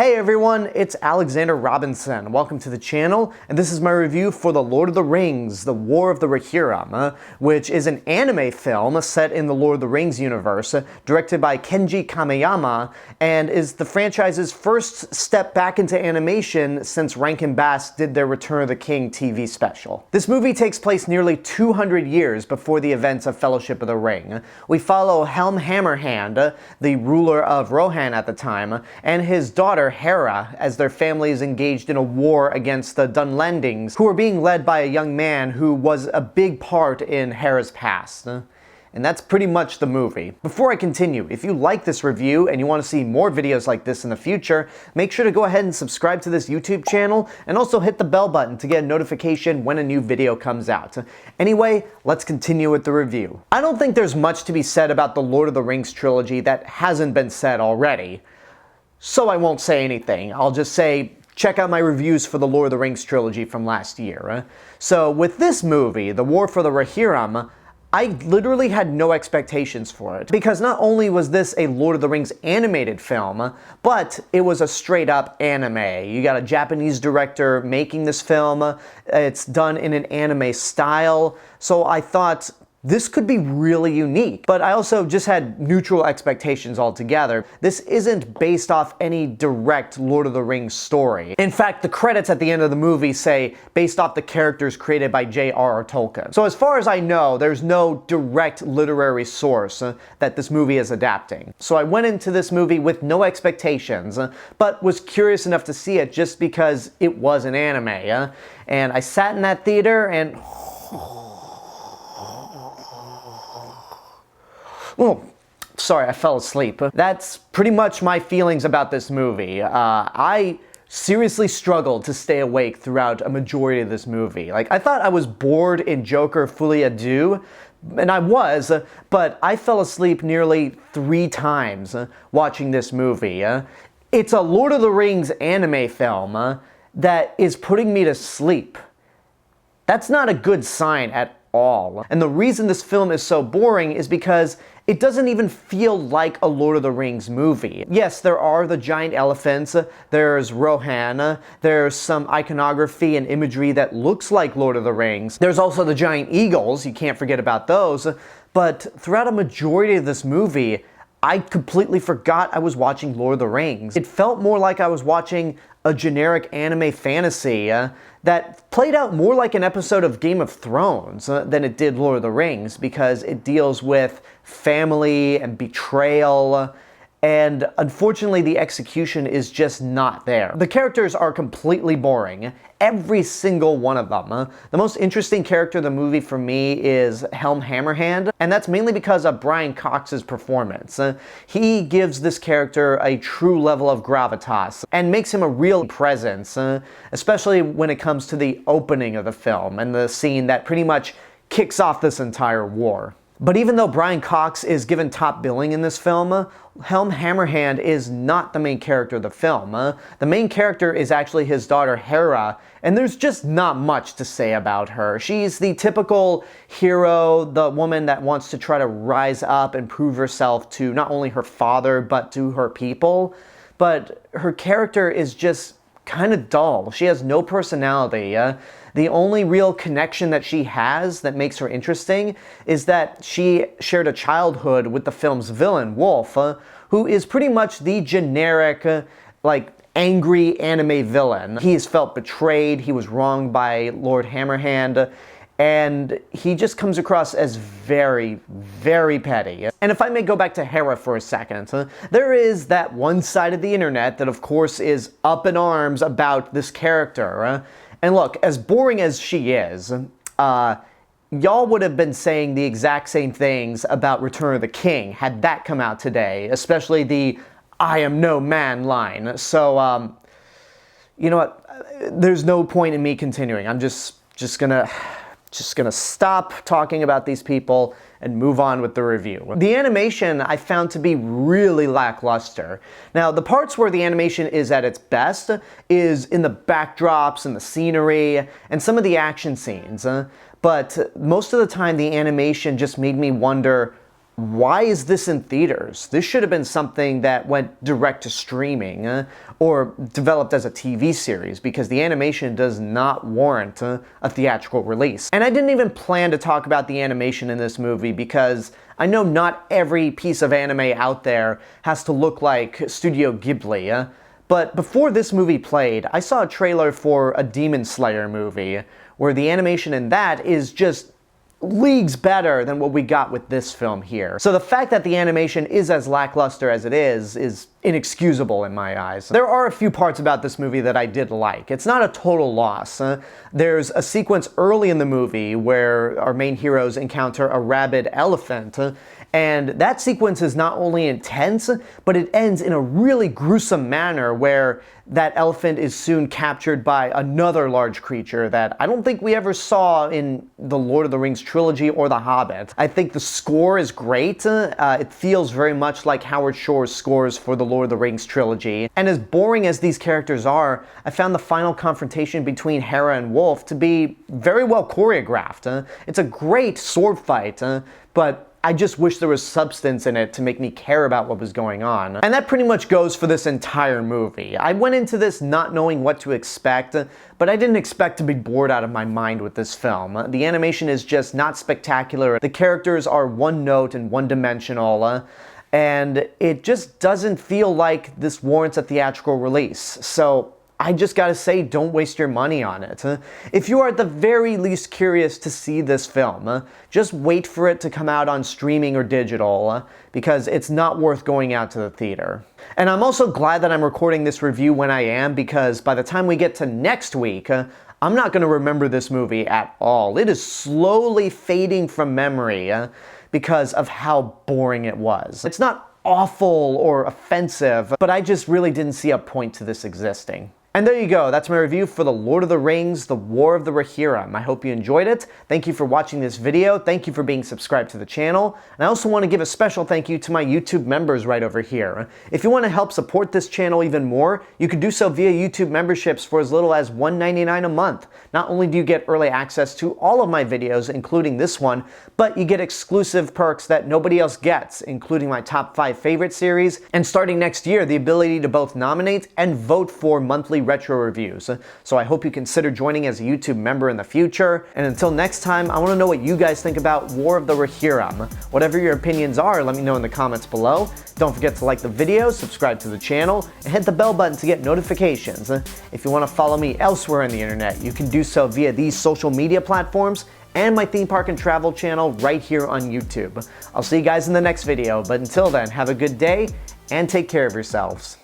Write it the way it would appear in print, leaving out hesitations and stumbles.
Hey everyone, it's Alexander Robinson. Welcome to the channel, and this is my review for The Lord of the Rings, The War of the Rohirrim, which is an anime film set in the Lord of the Rings universe, directed by Kenji Kamiyama, and is the franchise's first step back into animation since Rankin Bass did their Return of the King TV special. This movie takes place nearly 200 years before the events of Fellowship of the Ring. We follow Helm Hammerhand, the ruler of Rohan at the time, and his daughter Hera, as their family is engaged in a war against the Dunlendings, who are being led by a young man who was a big part in Hera's past. And that's pretty much the movie. Before I continue, if you like this review and you want to see more videos like this in the future, make sure to go ahead and subscribe to this YouTube channel and also hit the bell button to get a notification when a new video comes out. Anyway, let's continue with the review. I don't think there's much to be said about the Lord of the Rings trilogy that hasn't been said already. So I won't say anything. I'll just say, check out my reviews for the Lord of the Rings trilogy from last year. So with this movie, The War for the Rohirrim, I literally had no expectations for it, because not only was this a Lord of the Rings animated film, but it was a straight up anime. You got a Japanese director making this film, it's done in an anime style, so I thought this could be really unique. But I also just had neutral expectations altogether. This isn't based off any direct Lord of the Rings story. In fact, the credits at the end of the movie say, based off the characters created by J.R.R. Tolkien. So as far as I know, there's no direct literary source that this movie is adapting. So I went into this movie with no expectations, but was curious enough to see it just because it was an anime. And I sat in that theater and oh, sorry, I fell asleep. That's pretty much my feelings about this movie. I seriously struggled to stay awake throughout a majority of this movie. Like, I thought I was bored in Joker Folie à Deux, and I was, but I fell asleep nearly 3 times watching this movie. It's a Lord of the Rings anime film that is putting me to sleep. That's not a good sign at all. And the reason this film is so boring is because it doesn't even feel like a Lord of the Rings movie. Yes, there are the giant elephants, there's Rohan, there's some iconography and imagery that looks like Lord of the Rings. There's also the giant eagles, you can't forget about those. But throughout a majority of this movie, I completely forgot I was watching Lord of the Rings. It felt more like I was watching a generic anime fantasy that played out more like an episode of Game of Thrones than it did Lord of the Rings, because it deals with family and betrayal, and unfortunately the execution is just not there. The characters are completely boring, every single one of them. The most interesting character in the movie for me is Helm Hammerhand, and that's mainly because of Brian Cox's performance. He gives this character a true level of gravitas and makes him a real presence, especially when it comes to the opening of the film and the scene that pretty much kicks off this entire war. But even though Brian Cox is given top billing in this film, Helm Hammerhand is not the main character of the film. The main character is actually his daughter Hera, and there's just not much to say about her. She's the typical hero, the woman that wants to try to rise up and prove herself to not only her father, but to her people. But her character is just kind of dull. She has no personality. The only real connection that she has that makes her interesting is that she shared a childhood with the film's villain, Wolf, who is pretty much the generic, angry anime villain. He has felt betrayed, he was wronged by Lord Hammerhand, and he just comes across as very, very petty. And if I may go back to Hera for a second, there is that one side of the internet that of course is up in arms about this character. And look, as boring as she is, y'all would have been saying the exact same things about Return of the King had that come out today, especially the "I am no man" line. So, you know what? There's no point in me continuing. I'm just gonna stop talking about these people and move on with the review. The animation I found to be really lackluster. Now, the parts where the animation is at its best is in the backdrops and the scenery and some of the action scenes. But most of the time the animation just made me wonder, why is this in theaters? This should have been something that went direct to streaming or developed as a TV series, because the animation does not warrant a theatrical release. And I didn't even plan to talk about the animation in this movie because I know not every piece of anime out there has to look like Studio Ghibli. But before this movie played, I saw a trailer for a Demon Slayer movie where the animation in that is just leagues better than what we got with this film here. So the fact that the animation is as lackluster as it is inexcusable in my eyes. There are a few parts about this movie that I did like. It's not a total loss. There's a sequence early in the movie where our main heroes encounter a rabid elephant, and that sequence is not only intense, but it ends in a really gruesome manner where that elephant is soon captured by another large creature that I don't think we ever saw in the Lord of the Rings trilogy or The Hobbit. I think the score is great. It feels very much like Howard Shore's scores for the Lord of the Rings trilogy. And as boring as these characters are, I found the final confrontation between Hera and Wolf to be very well choreographed. It's a great sword fight, but I just wish there was substance in it to make me care about what was going on. And that pretty much goes for this entire movie. I went into this not knowing what to expect, but I didn't expect to be bored out of my mind with this film. The animation is just not spectacular. The characters are one note and one-dimensional, and it just doesn't feel like this warrants a theatrical release. So I just gotta say, don't waste your money on it. If you are at the very least curious to see this film, just wait for it to come out on streaming or digital, because it's not worth going out to the theater. And I'm also glad that I'm recording this review when I am, because by the time we get to next week, I'm not gonna remember this movie at all. It is slowly fading from memory because of how boring it was. It's not awful or offensive, but I just really didn't see a point to this existing. And there you go, that's my review for The Lord of the Rings, The War of the Rohirrim. I hope you enjoyed it. Thank you for watching this video. Thank you for being subscribed to the channel. And I also want to give a special thank you to my YouTube members right over here. If you want to help support this channel even more, you can do so via YouTube memberships for as little as $1.99 a month. Not only do you get early access to all of my videos, including this one, but you get exclusive perks that nobody else gets, including my top 5 favorite series, and starting next year, the ability to both nominate and vote for monthly retro reviews. So I hope you consider joining as a YouTube member in the future. And until next time, I want to know what you guys think about War of the Rohirrim. Whatever your opinions are, let me know in the comments below. Don't forget to like the video, subscribe to the channel, and hit the bell button to get notifications. If you want to follow me elsewhere on the internet, you can do so via these social media platforms and my theme park and travel channel right here on YouTube. I'll see you guys in the next video, but until then, have a good day and take care of yourselves.